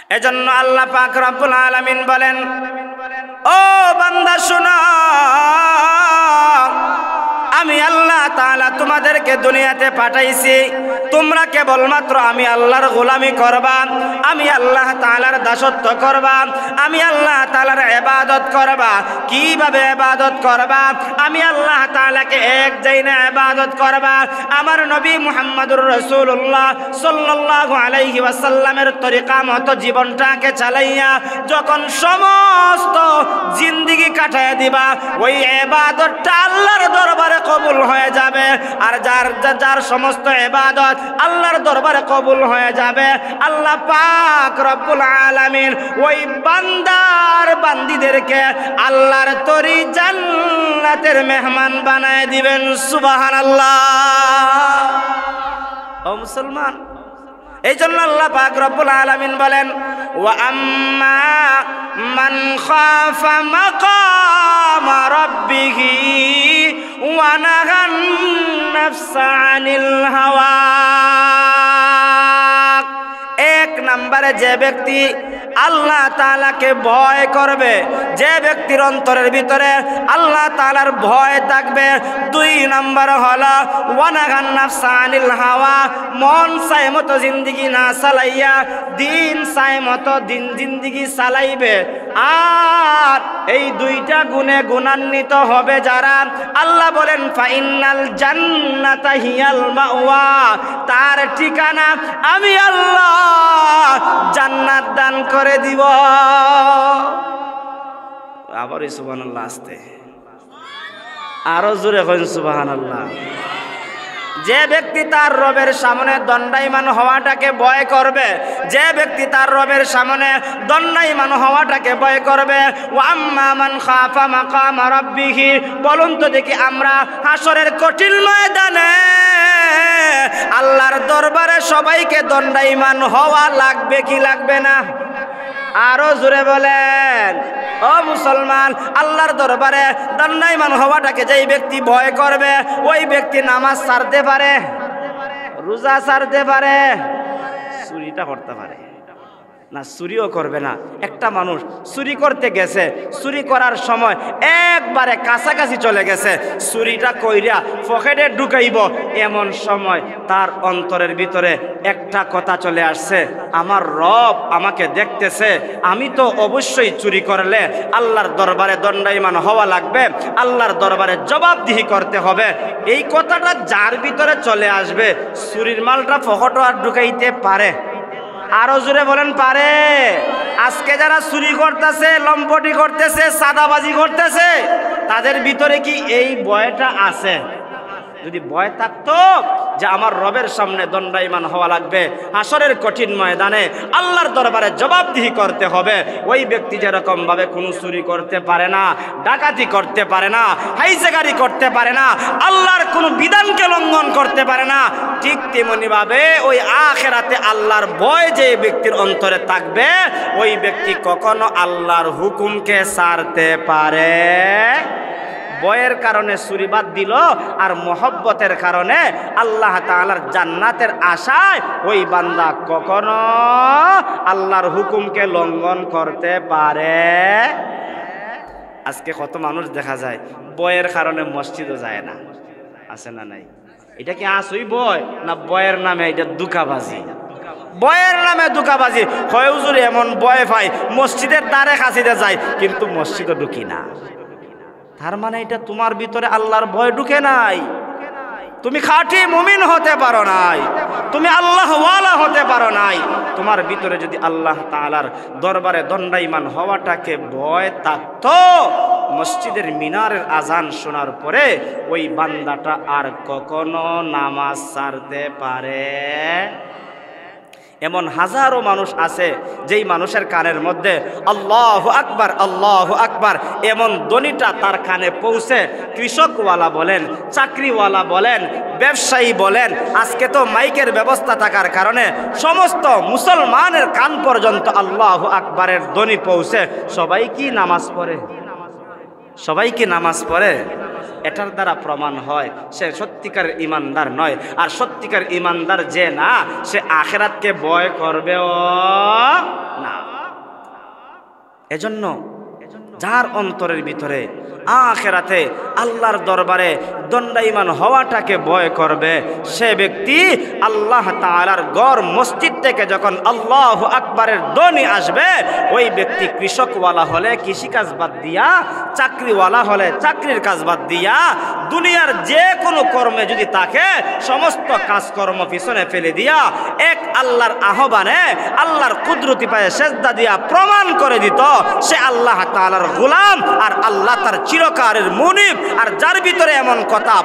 এজন্য আল্লাহ পাক রব্বুল আলামিন বলেন, ও বান্দা শোনো, আমি আল্লাহ তাআলা তোমাদেরকে দুনিয়াতে পাঠাইছি, তোমরা কেবলমাত্র আমি আল্লাহর গোলামি করবা, আমি আল্লাহ তাআলার দাসত্ব করবা, আমি আল্লাহ তাআলার ইবাদত করবা। কিভাবে ইবাদত করবা? আমি আল্লাহ তাআলাকে এক জায়গায় ইবাদত করবা, আমার নবী মুহাম্মদুর রাসূলুল্লাহ সাল্লাল্লাহু আলাইহি ওয়াসাল্লামের তরিকা মতো জীবনটাকে চালাইয়া যখন সমস্ত জিন্দেগি কাটায় দিবা, ওই ইবাদতটা আল্লাহর দরবারে কবুল হয়ে যাবে। আর যার সমস্ত ইবাদত আল্লাহর দরবারে কবুল হয়ে যাবে, আল্লাহ পাক রব্বুল আলামিন ওই বান্দার বান্দীদেরকে আল্লাহর তরি জান্নাতের মেহমান বানায় দিবেন। সুবহানাল্লাহ। ও মুসলমান, এই জন্য আল্লাহ পাক রব্বুল আলামিন বলেন, ওয়া আম্মা মান খাফা মাকামা রাব্বিহি ওয়া নাহান নাফসা আনিল হাওয়া। এক নম্বরে যে ব্যক্তি আল্লাহ তাআলাকে ভয় করবে, যে ব্যক্তির অন্তরের ভিতরে আল্লাহ তাআলার ভয় থাকবে, দুই নম্বর হলো ওয়ানাগান নাফসা আনিল হাওয়া, মন চায় মতো জিন্দেগি না চালাইয়া দিন চায় মতো জিন্দেগি চালাইবে। আর এই দুইটা গুণে গুণান্বিত হবে যারা, আল্লাহ বলেন ফাইনাল জান্নাতা হিয়াল মাওয়া, তার ঠিকানা আমি আল্লাহ জান্নাত দান করে দিব। আবার সুবহানাল্লাহ, আসতে আরো জোরে কইন সুবহানাল্লাহ। যে ব্যক্তি তার রবের সামনে দণ্ডায়মান হওয়াটাকে ভয় করবে, যে ব্যক্তি তার রবের সামনে দণ্ডায়মান হওয়াটাকে ভয় করবে, ওয়া আম্মা মান খাফা মাকামা রাব্বিহি, বলুন তো দেখি আমরা হাসরের কঠিন ময়দানে আল্লাহর দরবারে সবাইকে দণ্ডায়মান হওয়া লাগবে কি লাগবে না? আরো জোরে বলেন। ও মুসলমান, আল্লাহর দরবারে দণ্ডায়মান হওয়াটাকে যেই ব্যক্তি ভয় করবে, ওই ব্যক্তি নামাজ ছাড়তে পারে, রোজা ছাড়তে পারে, চুরিটা করতে পারে না, চুরিও করবে না। একটা মানুষ চুরি করতে গেছে, চুরি করার সময় একবারে কাছাকাছি চলে গেছে, চুরিটা কইরা পকেটে ঢুকাইব, এমন সময় তার অন্তরের ভিতরে একটা কথা চলে আসছে, আমার রব আমাকে দেখতেছে, আমি তো অবশ্যই চুরি করলে আল্লাহর দরবারে দণ্ডায়মান হওয়া লাগবে, আল্লাহর দরবারে জবাবদিহি করতে হবে। এই কথাটা যার ভিতরে চলে আসবে, চুরির মালটা পকেটে আর ঢুকাইতে পারে। আরো জোরে বলেন পারে। আজকে যারা চুরি করতেছে, লম্পটি করতেছে, সাদাবাজি করতেছে, তাদের ভিতরে কি এই ভয়টা আছে? যদি ভয় থাকতো যে আমার রবের সামনে দণ্ডায়মান হওয়া লাগবে, হাসরের কঠিন ময়দানে আল্লাহর দরবারে জবাবদিহি করতে হবে, ওই ব্যক্তি যেরকম ভাবে কোনো চুরি করতে পারে না, ডাকাতি করতে পারে না, হাইজাগারি করতে পারে না, আল্লাহর কোনো বিধানকে লঙ্ঘন করতে পারে না, ঠিক তেমনি ভাবে ওই আখিরাতে আল্লাহর ভয় যে ব্যক্তির অন্তরে থাকবে, ওই ব্যক্তি কখনো আল্লাহর হুকুমকে ছাড়তে পারে। ভয়ের কারণে চুরি বাদ দিল, আর মহব্বতের কারণে আল্লাহ তাআলার জান্নাতের আশায় ওই বান্দা কখনো আল্লাহর হুকুমকে লঙ্ঘন করতে পারে। আজকে কত মানুষ দেখা যায় ভয়ের কারণে মসজিদও যায় না, আছে না নাই? এটা কি আসই ভয় না ভয়ের নামে এটা দুকাবাজি? ভয়ের নামে দুকাবাজি হয়। হুজুর এমন ভয় পাই মসজিদের দ্বারে কাছিতে যায় কিন্তু মসজিদও ঢুকি না, তার মানে এটা তোমার ভিতরে আল্লাহর ভয় ঢুকে নাই, তুমি খাঁটি মুমিন হতে পারো নাই, তুমি আল্লাহওয়ালা হতে পারো নাই। তোমার ভিতরে যদি আল্লাহ তাআলার দরবারে দণ্ডায়মান হওয়াটাকে ভয় থাকতো, মসজিদের মিনারের আজান শোনার পরে ওই বান্দাটা আর কখনো নামাজ ছাড়তে পারে। এমন হাজারো মানুষ আছে যেই মানুষের কানের মধ্যে আল্লাহু আকবার আল্লাহু আকবার এমন ধ্বনিটা তার কানে পৌঁছে, কৃষকওয়ালা বলেন, চাকরিওয়ালা বলেন, ব্যবসায়ী বলেন, আজকে তো মাইকের ব্যবস্থা থাকার কারণে সমস্ত মুসলমানের কান পর্যন্ত আল্লাহু আকবারের ধ্বনি পৌঁছে। সবাই কি নামাজ পড়ে? সবাই কি নামাজ পড়ে? এটার দ্বারা প্রমাণ হয় সে সত্যিকার ইমানদার নয়। আর সত্যিকার ইমানদার যে না, সে আখিরাতকে ভয় করবেও না। এজন্য যার অন্তরের ভিতরে আখিরাতে আল্লাহর দরবারে দণ্ডায়মান হওয়াটাকে ভয় করবে, সে ব্যক্তি আল্লাহ তাআলার ঘর মসজিদ থেকে যখন আল্লাহু আকবারের ধ্বনি আসবে, ওই ব্যক্তি কৃষকওয়ালা হলে কৃষিকাজ বাদ দিয়া, চাকরিওয়ালা হলে চাকরির কাজ বাদ দিয়া, দুনিয়ার যে কোনো কর্মে যদি তাকে সমস্ত কাজকর্ম পিছনে ফেলে দিয়া এক আল্লাহর আহ্বানে আল্লাহর কুদরতি পায়ে সেজদা দিয়া প্রমাণ করে দিত সে আল্লাহ তাআলার গোলাম আর আল্লাহ তার চিরকালের মুনিব। আর যার ভিতরে এমন কথা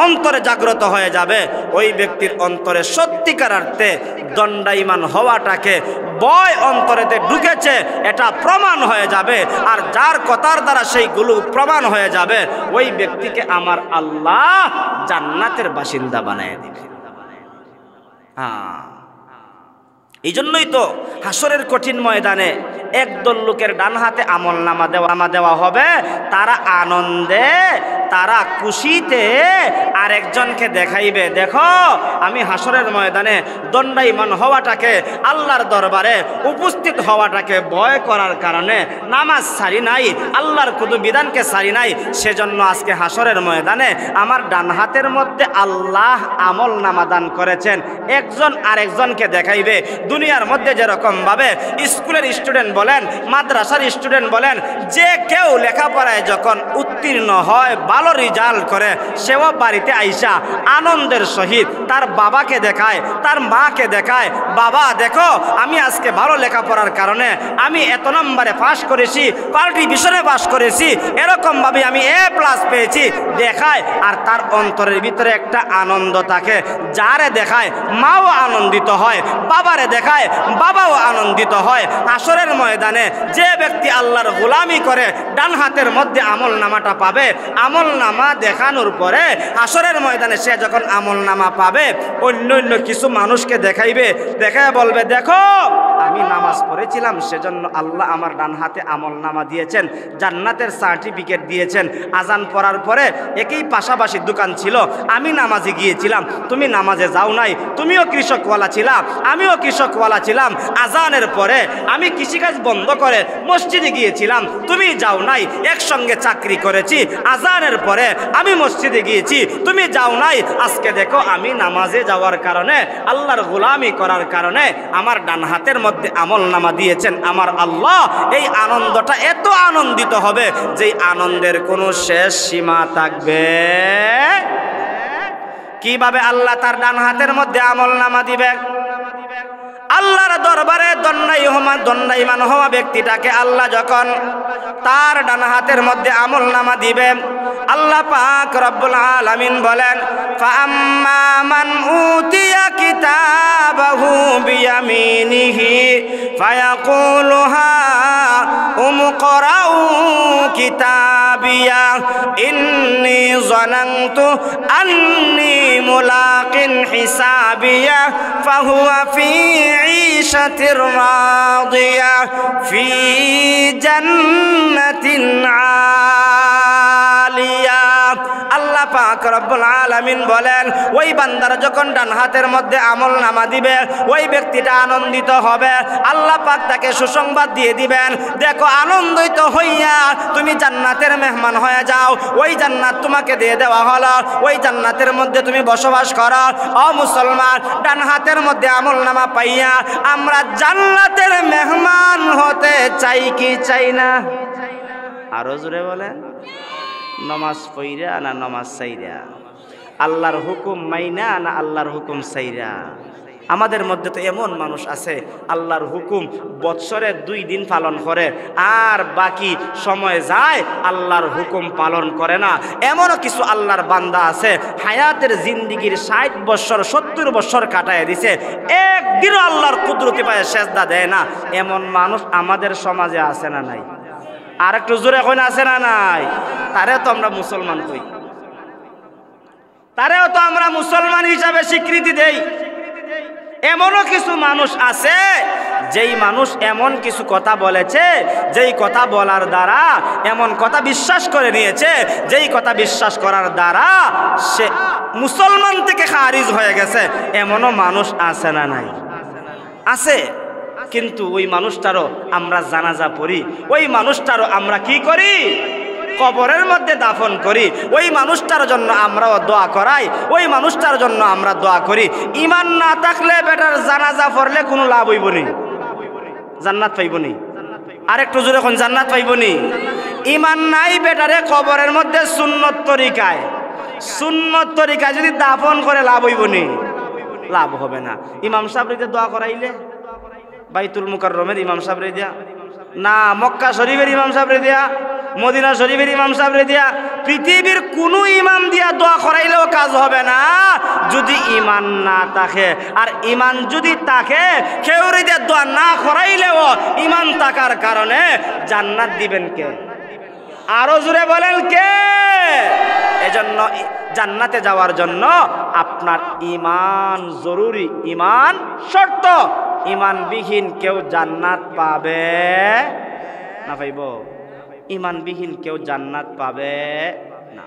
অন্তরে জাগ্রত হয়ে যাবে, ওই ব্যক্তির অন্তরে সত্যিকার অর্থে দণ্ডায়মান হওয়াটাকে ভয় অন্তরেতে ঢুকেছে এটা প্রমাণ হয়ে যাবে। আর যার কথার দ্বারা সেইগুলো প্রমাণ হয়ে যাবে, ওই ব্যক্তিকে আমার আল্লাহ জান্নাতের বাসিন্দা বানিয়ে দিবে। এই জন্যই তো হাসরের কঠিন ময়দানে একদল লোকের ডান হাতে আমলনামা দেওয়া হবে, তারা আনন্দে, তারা খুশিতে আরেকজনকে দেখাইবে, দেখো আমি হাসরের ময়দানে দণ্ডায়মান হওয়াটাকে, আল্লাহর দরবারে উপস্থিত হওয়াটাকে ভয় করার কারণে নামাজ ছাড়ি নাই, আল্লাহর কোনো বিধানকে ছাড়ি নাই, সেজন্য আজকে হাসরের ময়দানে আমার ডান হাতের মধ্যে আল্লাহ আমলনামা দান করেছেন। একজন আরেকজনকে দেখাইবে। দুনিয়ার মধ্যে যেরকম ভাবে স্কুলের স্টুডেন্ট বলেন, মাদ্রাসার স্টুডেন্ট বলেন, যে কেউ লেখাপড়ায় যখন উত্তীর্ণ হয়, ভালো রেজাল্ট করে, সেও বাড়িতে আইসা আনন্দের সহিত তার বাবাকে দেখায়, তার মাকে দেখায়, বাবা দেখো আমি আজকে ভালো লেখাপড়ার কারণে আমি এত নম্বরে পাস করেছি, পাল্টি বিষয়ে পাস করেছি, এরকমভাবে আমি A+ পেয়েছি দেখায়। আর তার অন্তরের ভিতরে একটা আনন্দ থাকে, যারে দেখায় মাও আনন্দিত হয়, বাবারে দেখায় বাবাও আনন্দিত হয়। হাসরের ময়দানে যে ব্যক্তি আল্লাহর গোলামি করে ডান হাতের মধ্যে আমলনামাটা পাবে, আমলনামা দেখানোর পরে হাসরের ময়দানে সে যখন আমলনামা পাবে, অন্য কিছু মানুষকে দেখাইবে, দেখায় বলবে দেখো আমি নামাজ পড়েছিলাম, সেজন্য আল্লাহ আমার ডান হাতে আমলনামা দিয়েছেন, জান্নাতের সার্টিফিকেট দিয়েছেন। আজান পড়ার পরে একই পাশাপাশি দোকান ছিল, আমি নামাজে গিয়েছিলাম, তুমি নামাজে যাও নাই, তুমিও কৃষকওয়ালা ছিলা, আমিও কৃষকওয়ালা ছিলাম, আজানের পরে আমি কৃষিকাজ বন্ধ করে মসজিদে গিয়েছিলাম, তুমি যাও নাই, একসঙ্গে চাকরি করেছি, আজানের পরে আমি মসজিদে গিয়েছি, তুমি যাও নাই, আজকে দেখো আমি নামাজে যাওয়ার কারণে, আল্লাহর গোলামি করার কারণে আমার ডান হাতের মধ্যে আমলনামা দিয়েছেন আমার আল্লাহ। এই আনন্দটা এত আনন্দিত হবে যে আনন্দের কোনো শেষ সীমা থাকবে। কিভাবে আল্লাহ তার ডান হাতের মধ্যে আমলনামা দিবে? আল্লাহর দরবারে দণ্ডায়মান হওয়া ব্যক্তিটাকে আল্লাহ যখন তার ডান হাতের মধ্যে আমলনামা দিবে, আল্লাহ পাক রব্বুল আলামিন বলেন, ফাআম্মা মান উতিয়া কিতাবাহু বিয়ামিনিহি ফায়াকুলু হা উমকরাউ কিতাবিয়া ইন্নী যানানতু আন্নী মুলাকিন হিসাবিয়া ফাহুয়া ফি ঈশাতির রাদিয়া ফি জান্নাতিন আলিয়া। আল্লাহ পাক রব্বুল আলামিন বলেন, ওই বান্দারা যখন ডান হাতের মধ্যে আমলনামা দিবে, ওই ব্যক্তিটা আনন্দিত হবে। আল্লাহ পাক তাকে সুসংবাদ দিয়ে দিবেন, দেখো আনন্দিত হইয়া তুমি জান্নাতের মেহমান হয়ে যাও, ওই জান্নাত তোমাকে দিয়ে দেওয়া হলো, ওই জান্নাতের মধ্যে তুমি বসবাস করো। ও মুসলমান, ডান হাতের মধ্যে আমলনামা পাইয়া আমরা জান্নাতের মেহমান হতে চাই কি চাই না? আরো জোরে বলেন, নমাজ পইরা না নমাজ সাইরা, আল্লাহর হুকুম মাইনা না আল্লাহর হুকুম সাইরা। আমাদের মধ্যে তো এমন মানুষ আছে আল্লাহর হুকুম বৎসরে 2 দিন পালন করে, আর বাকি সময় যায় আল্লাহর হুকুম পালন করে না। এমনও কিছু আল্লাহর বান্দা আছে হায়াতের জিন্দিগির 60 বছর 70 বছর কাটায় দিছে, একদিনও আল্লাহর কুদরতি পায়ে সেজদা দেয় না। এমন মানুষ আমাদের সমাজে আছে না নাই? আর একটু জোরে কই না আছে না নাই? তারেও তো আমরা মুসলমান কই, তারেও তো আমরা মুসলমান হিসাবে স্বীকৃতি দেই। এমনও কিছু মানুষ আছে যেই মানুষ এমন কিছু কথা বলেছে, যেই কথা বলার দ্বারা এমন কথা বিশ্বাস করে নিয়েছে, যেই কথা বিশ্বাস করার দ্বারা সে মুসলমান থেকে খারিজ হয়ে গেছে। এমনও মানুষ আছে না নাই? আছে। কিন্তু ওই মানুষটারও আমরা জানাজা পড়ি, ওই মানুষটারও আমরা কি করি? কবরের মধ্যে দাফন করি। ওই মানুষটার জন্য আমরাও দোয়া করাই, ওই মানুষটার জন্য আমরা দোয়া করি। ইমান না থাকলে বেটার জানাজা পড়লে কোনো লাভ হইব নি? জান্নাত পাইব নি? আরেকটু জোরে এখন জান্নাত পাইব নি? ইমান নাই বেটারে কবরের মধ্যে সুন্নত তরিকায় যদি দাফন করে লাভ হইব নি? লাভ হবে না। ইমাম সাহেবরে দোয়া করাইলে বাইতুল মুকাররমের ইমাম সাহেবরে দিয়া না, মক্কা শরীফের ইমাম সাহেবরে দিয়া, মদিনা শরীফের ইমাম সাহেবরে দিয়া, পৃথিবীর কোনো ইমাম দিয়া দোয়া করাইলেও কাজ হবে না যদি ইমান না থাকে। আর ইমান যদি থাকে, কেউ দিয়া দোয়া না করাইলেও ইমান থাকার কারণে জান্নাত দিবেন কে? আরো জোরে বলেন কে? এজন্য জান্নাতে যাওয়ার জন্য আপনার ইমান জরুরি, ইমান শর্ত। ইমানবিহীন কেউ জান্নাত পাবে না? পাইব? ইমানবিহীন কেউ জান্নাত পাবে না।